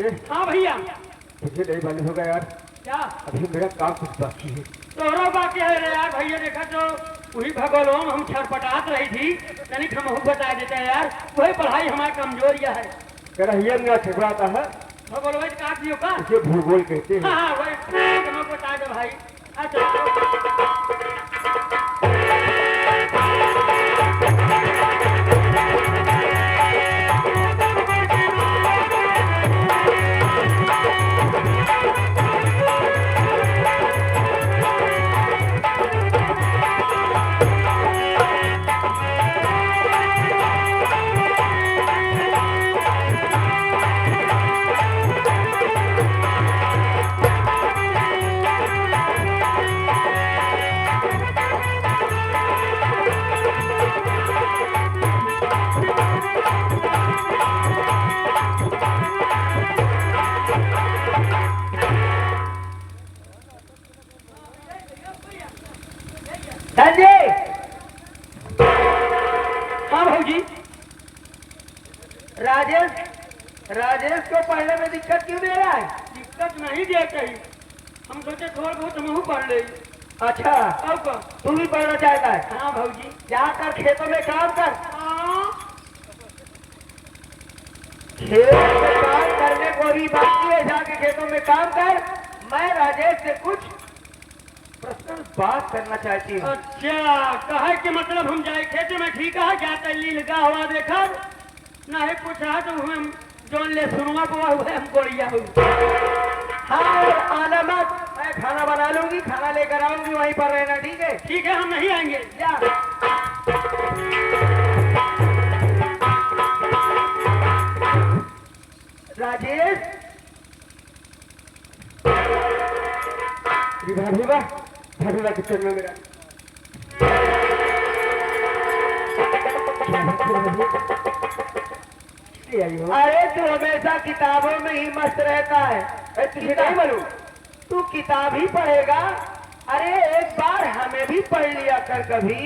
हाँ भैया। मुझे नहीं मालूम होगा यार, क्या अभी मेरा काम कुछ बाकी है। तोहरा बाकी है रे यार। भैया देखा तो वही भगोलों हम छटपटात रही थी, तनिक हम बता देते हैं यार। वही पढ़ाई हमारा कमजोरिया है। कह रहा ये मेरा ठेकराता है, भगोल वही काट दियो का। इसे भूगोल कहते हैं। हाँ हाँ वही तुम्हें बता दे भाई। अच्छा संजय। हाँ भाजी। राजेश राजेश को पढ़ने में दिक्कत क्यों दे रहा है? दिक्कत नहीं दे कही, हम सोचे थोड़ा बहुत हम पढ़ ले। अच्छा, अब का? तू भी पढ़ना चाहता है? हाँ भाजी। जाकर खेतों में काम कर। हाँ खेत में काम करने को भी बाकी है, जाके खेतों में काम कर। मैं राजेश से कुछ पर्सनल बात करना चाहती हूँ। अच्छा, कहे के मतलब हम जाए खेते में ठीक है, जाते ली लगा हुआ देखा नहीं पूछा तो हम जोन ले सुनुआ बुआ हुए हम गोड़िया हुई। हाँ, और आना मत, मैं खाना बना लूंगी, खाना लेकर आऊंगी, वहीं पर रहना। ठीक है? ठीक है, हम नहीं आएंगे। जा। राजेश, भाभी के चरण में मेरा अरे तू हमेशा किताबों में ही मस्त रहता है। तुझे नहीं मालूम, तू किताब ही पढ़ेगा। अरे एक बार हमें भी पढ़ लिया कर कभी।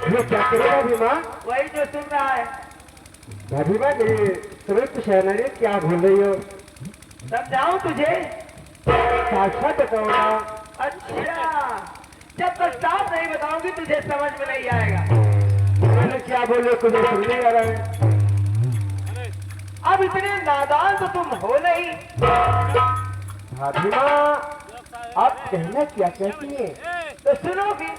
ये क्या करेगा भीमा? वही जो सुन रहा है। भाभी माँ मेरी तुम्हें कुछ है ना रे, क्या बोल रही हो? समझाऊं तुझे? साक्षात बताओ ना। अच्छा, जब तक साफ नहीं बताऊंगी तुझे समझ में नहीं आएगा। मैंने क्या बोले कुछ सुन नहीं आ रहा है। अब इतने नादान तो तुम हो नहीं। भाभी माँ आप कहना क्या कहती है? तो सुनोगी।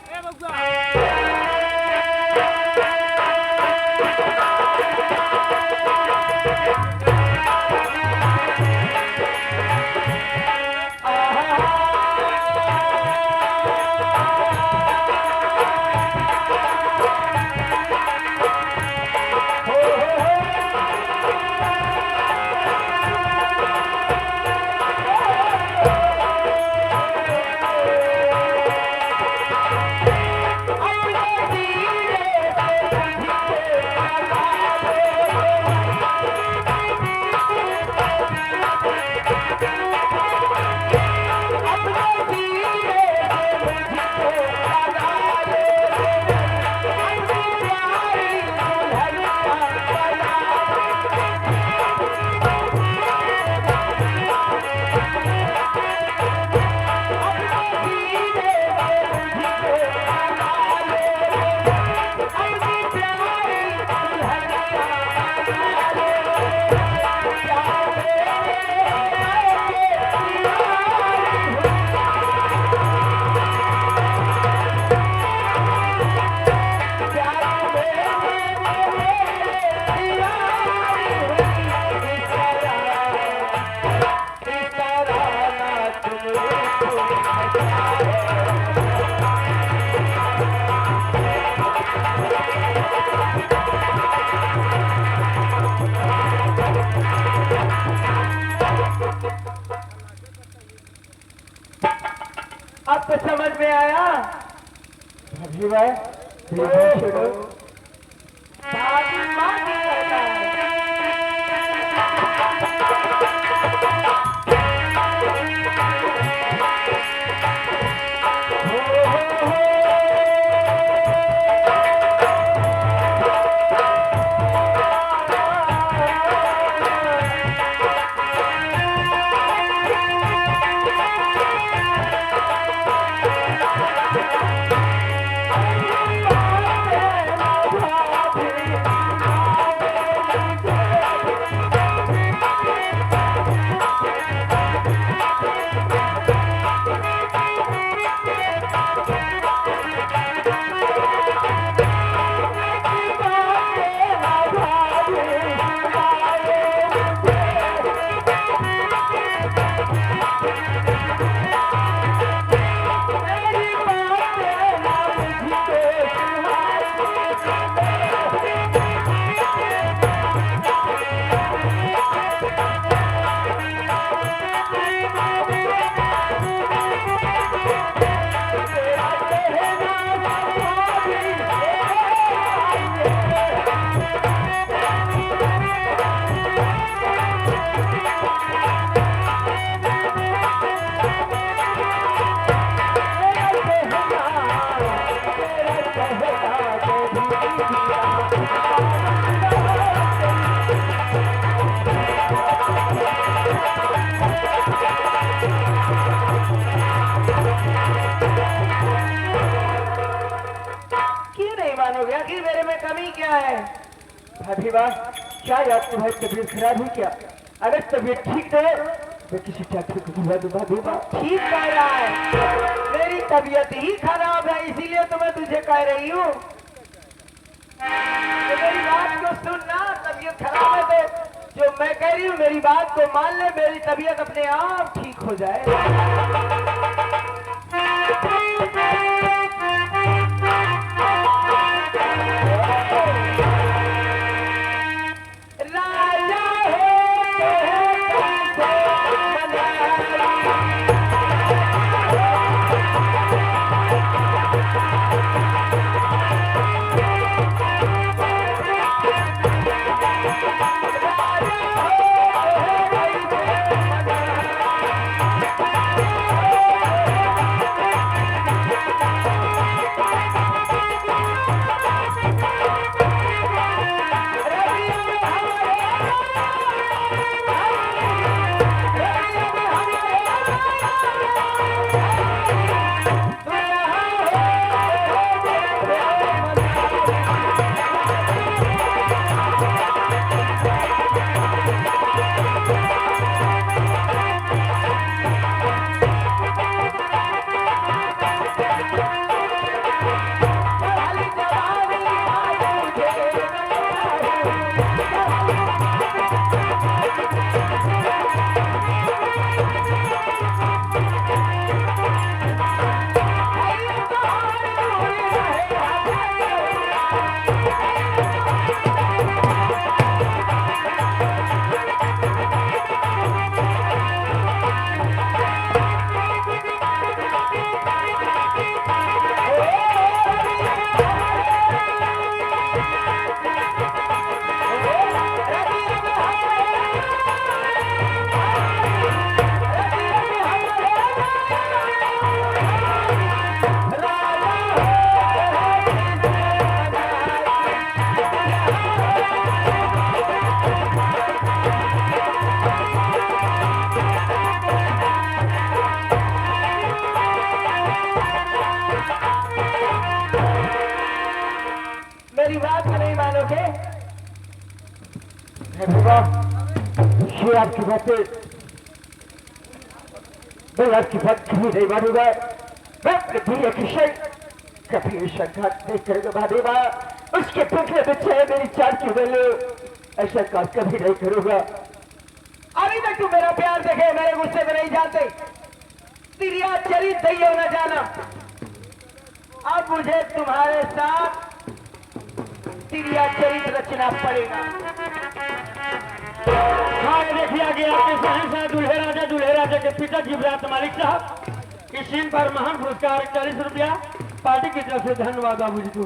अब तो समझ में आया। भाभी भाई छोड़ो। भाभी माँ की करता है। है। भाभी वाह, क्या आपकी भाई तबीयत खराब है क्या? अगर तबीयत ठीक है तो किसी डॉक्टर को बुला दो भाभी वाह। ठीक कह रहा है, मेरी तबीयत ही खराब है, इसीलिए तो मैं तुझे कह रही हूँ। तो मेरी बात को सुनना, तबीयत खराब है तो जो मैं कह रही हूँ मेरी बात को मान ले, मेरी तबीयत अपने आप ठीक हो जाए। राजा हो कैसे मेरी बात को नहीं मानोगे? भाभी वाह, ये आपकी बातें मैं आपकी बात कभी नहीं मानूंगा। मैं अपने भैया की शय कभी ऐसा घात नहीं करूंगा भाभी वाह। उसके पुतले बच्चे है मेरी चार की बेले, ऐसा काम कभी नहीं करूंगा। अभी तक तू मेरा प्यार देखे, मेरे गुस्से में नहीं जाते, तिरिया चरित नहीं होना जाना। अब मुझे तुम्हारे साथ तिरिया चरित रचना पड़ेगा। हाँ, ये देखिए आगे आपके शहंशाह दूल्हे राजा के पिता जिब्रात मालिक साहब इस सीन पर महान पुरस्कार 40 रुपया पार्टी की तरफ से धन्यवाद बाबूजी को।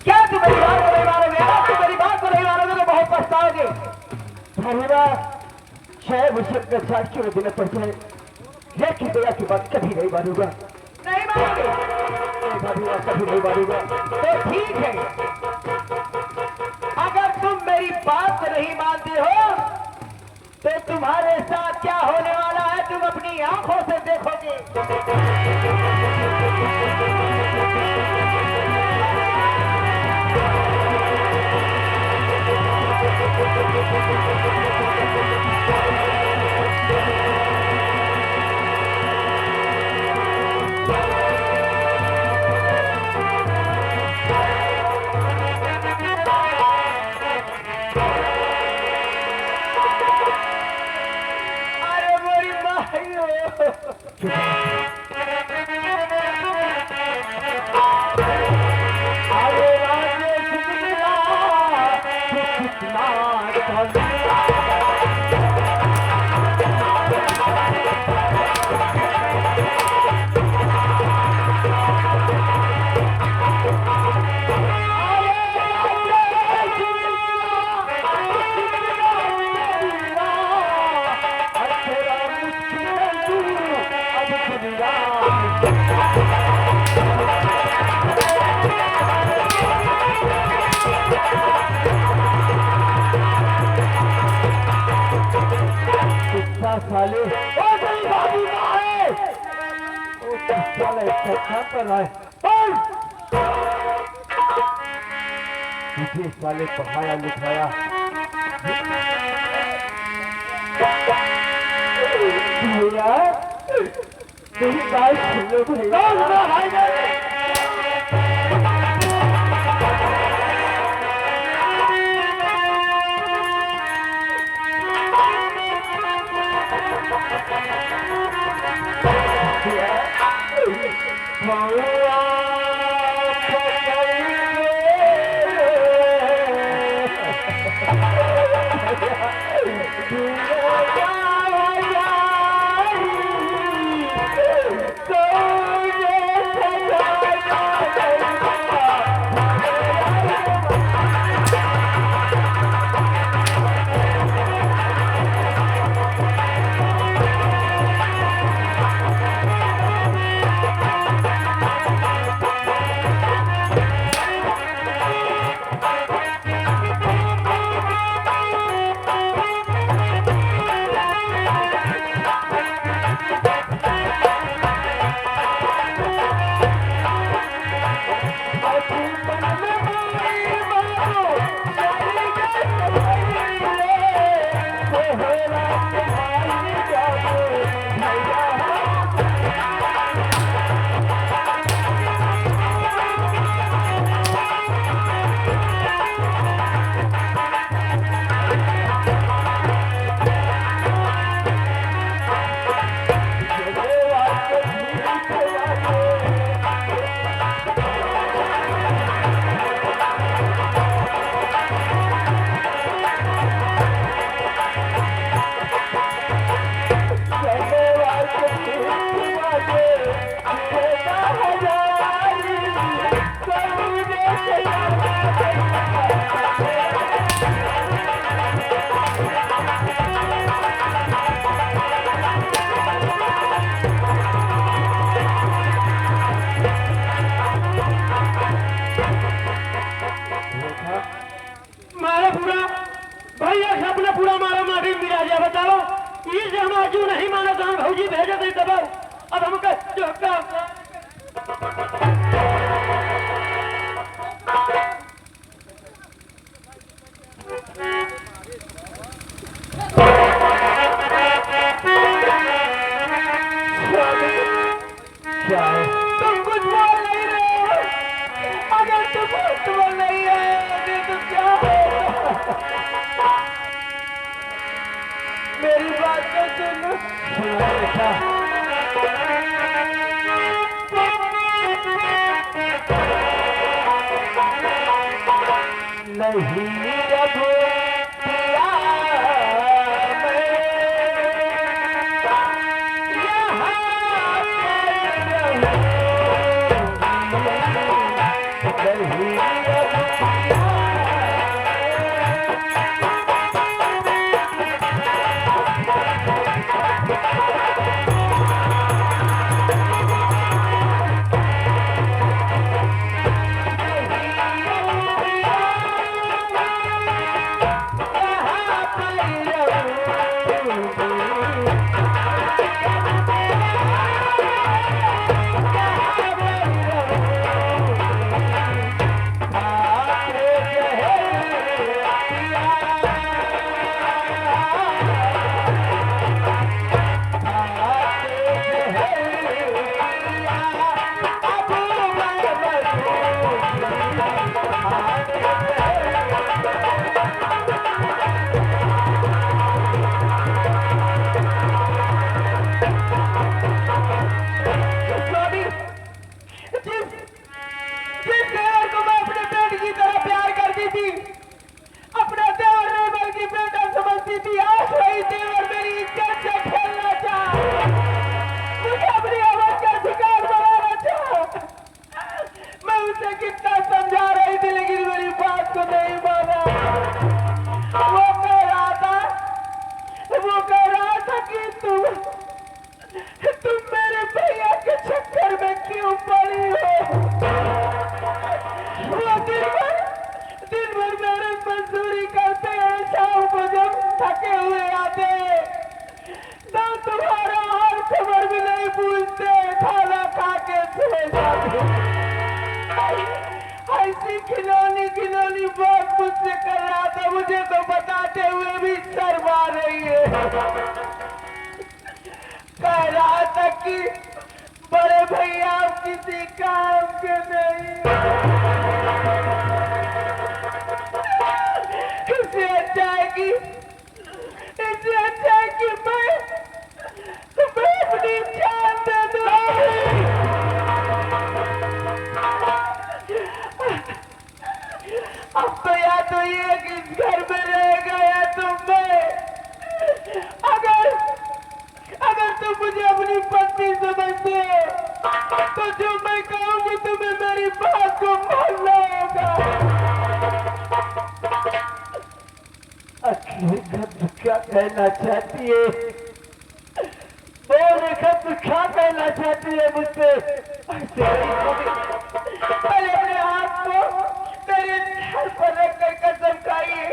क्या तुम मेरी बात को नहीं मानोगे? अगर तुम मेरी बात को नहीं मानोगे तो बहुत पछताओगे। भाभी वाह, चाहे मुझे अपना चार क्यों न देना पड़ जाए, लेकिन भैया की बात कभी नहीं मानूंगा। नहीं मानोगे भाभी वाह, कभी नहीं मानूंगा। तो ठीक है, अगर तुम मेरी बात को नहीं मानते हो तो तुम्हारे साथ क्या होने वाला है तुम अपनी आंखों से देखोगे। अरे मेरी माहियो, अरे राजे कितना साले ओ तेरी बाबू कहाँ है? ओ साला इतना कहाँ पर है? तुझे साले पढ़ाया लिखाया भैया, मेरी बात सुनो भैया। भौजी भेजे थे दबाओ अब हम तुम कुछ बोल नहीं रहे हो। अगर तुम कुछ बोल नहीं है तो क्या मेरी बात तो सुनो। नहीं अब पिया ऐसे अपनी खिलौनी खिलौनी बात मुझसे कर रहा था, मुझे तो बताते हुए भी शर्म आ रही है। कह रहा था कि बड़े भैया आप किसी काम के नहीं, इससे अच्छा है कि मैं अपनी जान दे दूं। अब तो या तो ये कि इस घर में रहेगा या तो मैं। अगर तुम मुझे अपनी पत्नी समझते हो तो जो मैं कहूंगी तुम्हें मेरी बात को मानना होगा। रेखा तू क्या कहना चाहती है? बोल रेखा तू क्या कहना चाहती है मुझसे? पहले अपने हाथ को मेरे सर पर रखकर कसम खाइए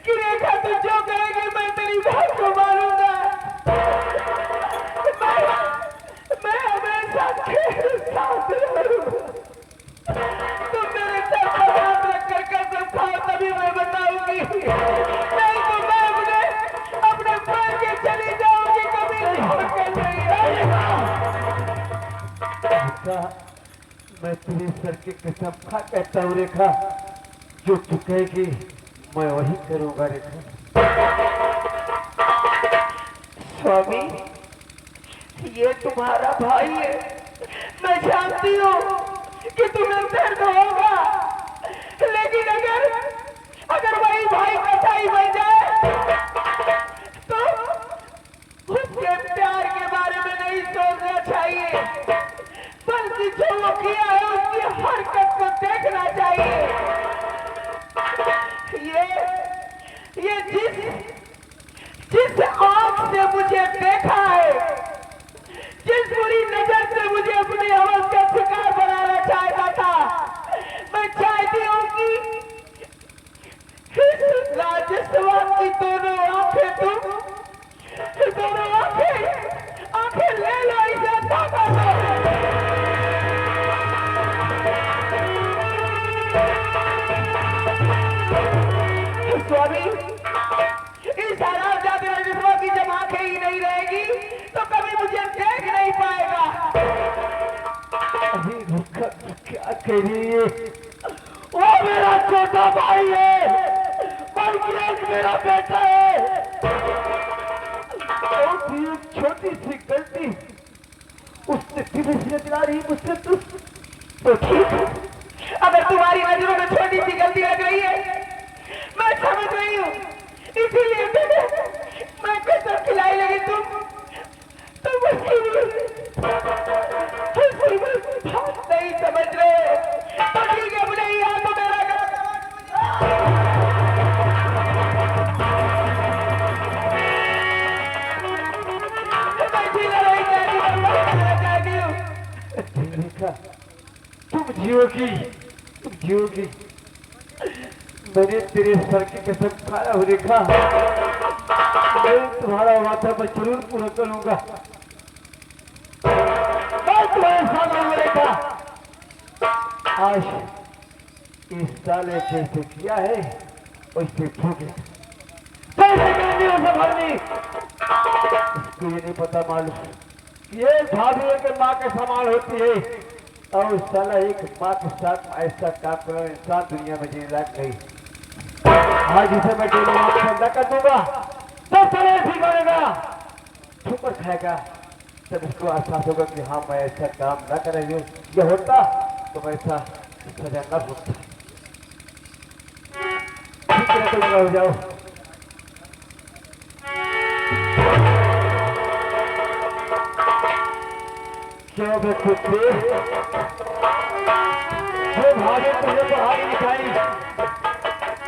कि रेखा तू जो कहेगी मैं तेरी बात को मानूंगा। मैं हमेशा तेरे साथ रहूंगा। तुम मेरे सर पर हाथ रखकर कसम खाओ तभी मैं बताऊंगी, नहीं तो मैं अपने पैर के चली जाऊंगी, कभी छोड़कर नहीं आऊंगा। रेखा मैं तेरे सर की कसम खा कहता हूँ रेखा, जो तू कहेगी मैं वही करूंगा रेखा। स्वामी ये तुम्हारा भाई है, मैं जानती हूँ कि तुम्हें दर्द होगा, लेकिन अगर वही भाई कसाई बन जाए तो उसके प्यार के बारे में नहीं सोचना चाहिए, बल्कि जो वो किया है उसकी हरकत को देखना चाहिए। ये जिस आंख से मुझे देखा है, जिस बुरी नजर से मुझे अपनी हवस का शिकार बनाना चाहता था, मैं चाहती हूँ कि राजस्थान की दोनों आंखें ले लो, इसे धोखा दो। स्वामी इस हालात जाते राजस्थान की जब आंखें ही नहीं रहेगी तो कभी मुझे देख नहीं पाएगा। अभी रेखा तू क्या कह रही है? वो मेरा छोटा भाई है, बल्कि एक मेरा बेटा है। एक छोटी सी गलती उसने धीरे धीरे दिला रही मुझसे तो ठीक है, अगर तुम्हारी नजरों में छोटी सी गलती लग रही है मैं समझ रही हूँ, इसीलिए मैं कसम खिलाई, लगी तुम बात नहीं समझ रहे, तो ठीक है अपने ही हाथों में रेखा तुम जियोगी, मैंने तेरे सर की कसम खाया हूँ रेखा, मैं तुम्हारा वादा मैं जरूर पूरा करूंगा। मैं तुम्हारे साथ हूँ रेखा। आज इस साले जैसे किया है वैसे भोगे, इसको ये नहीं पता मालूम ये भाभी एक माँ के समान होती है, और साला एक माँ के साथ ऐसा काम करो इंसान दुनिया में जीने लायक नहीं। आज इसे मैं डेली माँ ठंडा कर दूंगा, तब साला ऐसी करेगा, ठोकर खाएगा, तब इसको एहसास होगा कि हाँ मैं ऐसा काम ना कर रही हूँ, ये होता तो मैं ऐसा सजा न भुगता। ठीक है तो लगा हो जाओ। क्यों बे कुत्ते, जो भागे तुझे पढ़ाई लिखाई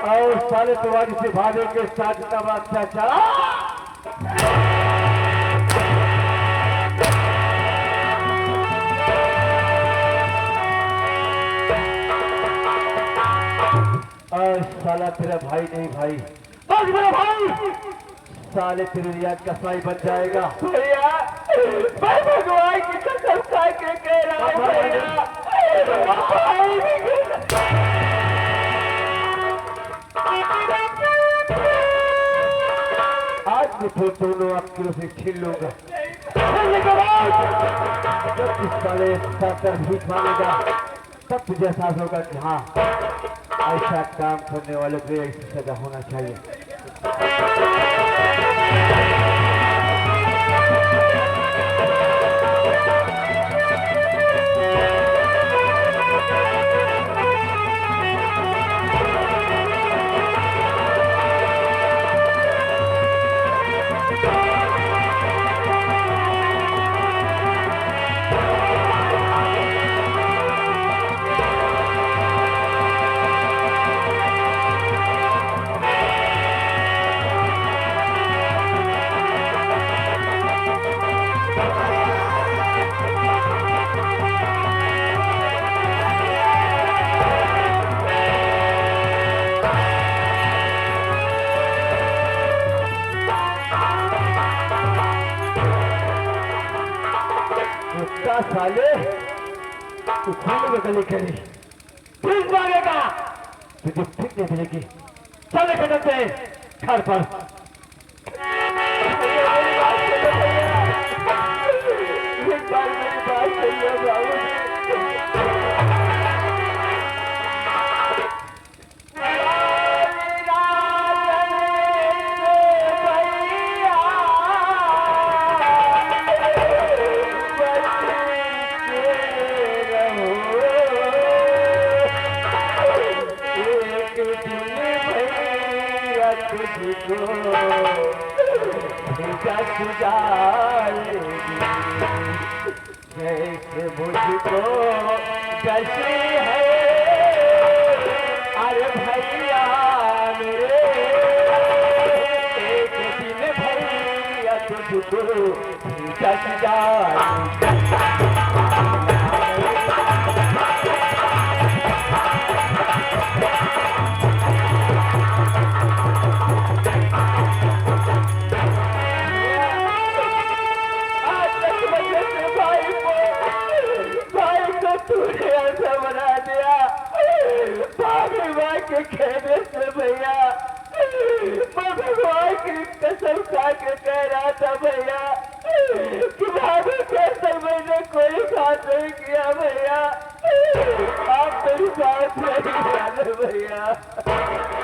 और साले तुम्हारी से भागे के साथ का बादशाह चला। और साला तेरा भाई नहीं भाई, बस मेरा भाई साले तेरे लिए कसाई बन जाएगा। भैया मैं भगवान की कसम खा के कह रहा हूँ भैया, आज मैं तो दोनों आपकी से छीन लूंगा। छीनने के बाद जब इस साले सर भीख मांगेगा तब तुझे एहसास होगा कि हाँ, ऐसा काम करने वाले को ऐसी सजा होना चाहिए। कुत्ता साले तू खून में गली करी फीस मांगेगा, तुझे ठीक नहीं मिलेगी। चले कदम पे घर पर। ये बार मेरी बात सुनिए बाबू। जैसे मुझको कैसी है अरे भैया मेरे, एक दिन भैया तुझको जस जाए। तूने ऐसा बना दिया भाभी माँ के कहने से भैया, मैं भगवान की कसम खा के कह रहा था भैया कि भाभी कैसे मैंने कोई बात नहीं किया भैया, आप मेरी बात नहीं माने भैया।